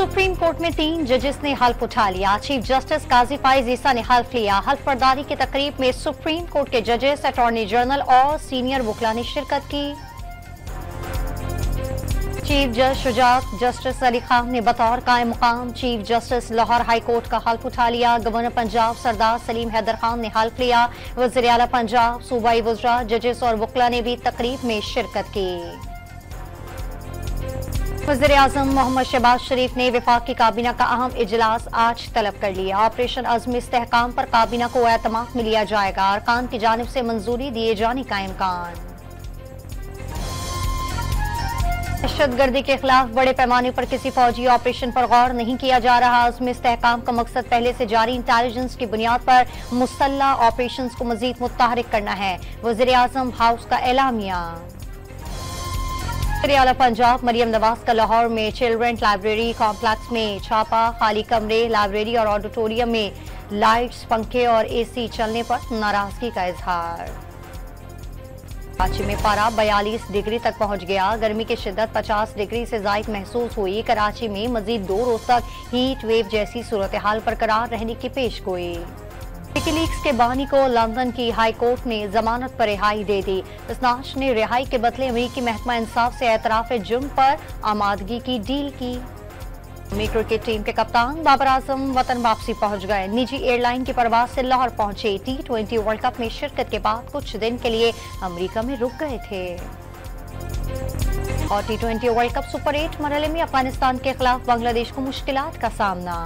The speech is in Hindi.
सुप्रीम कोर्ट में 3 जजेस ने हल्फ उठा लिया। चीफ जस्टिस काजी फाइज ईसा ने हल्फ लिया। हल्फ बर्दारी की तकरीब में सुप्रीम कोर्ट के जजेस, अटॉर्नी जनरल और सीनियर वकला ने शिरकत की। चीफ जज शुजात जस्टिस अली खान ने बतौर कायम मुकाम chief justice Lahore high court का हल्फ उठा लिया। गवर्नर पंजाब सरदार सलीम हैदर खान ने हल्फ लिया। वज़ीर आला पंजाब, सूबाई वज़रा, जजेस और वकला ने भी तकरीब में शिरकत की। वज़ीर आज़म मोहम्मद शहबाज शरीफ ने वफाकी काबीना का अहम इजलास आज तलब कर लिया। ऑपरेशन अज़्म इस्तेहकाम पर काबीना को एतमाद में लिया जाएगा। अरकान की जानिब से मंजूरी दिए जाने का इम्कान। दहशतगर्दी के खिलाफ बड़े पैमाने पर किसी फौजी ऑपरेशन पर गौर नहीं किया जा रहा। अज़्म इस्तेहकाम का मकसद पहले से जारी इंटेलिजेंस की बुनियाद पर मुसल्लह ऑपरेशन को मजीद मुतहरिक करना है। वज़ीर आज़म हाउस का एलामिया। वज़ीर आला पंजाब मरियम नवाज का लाहौर में चिल्ड्रन लाइब्रेरी कॉम्प्लेक्स में छापा। खाली कमरे, लाइब्रेरी और ऑडिटोरियम में लाइट्स, पंखे और एसी चलने पर नाराजगी का इजहार। कराची में पारा 42 डिग्री तक पहुंच गया। गर्मी की शिद्दत 50 डिग्री से जायद महसूस हुई। कराची में मजीद 2 रोज तक हीट वेव जैसी सूरत हाल बरकरार रहने की पेशगोई। विकीलीक्स के बानी को लंदन की हाई कोर्ट ने जमानत पर रिहाई दे दी। इसनाश ने रिहाई के बदले अमेरिकी महकमा इंसाफ से एतराफ जुर्म पर आमादगी की डील की। क्रिकेट टीम के कप्तान बाबर आजम वतन वापसी पहुंच गए। निजी एयरलाइन की परवाज से लाहौर पहुंचे। T20 वर्ल्ड कप में शिरकत के बाद कुछ दिन के लिए अमेरिका में रुक गए थे। और T20 वर्ल्ड कप सुपर 8 मरहले में अफगानिस्तान के खिलाफ बांग्लादेश को मुश्किलात का सामना।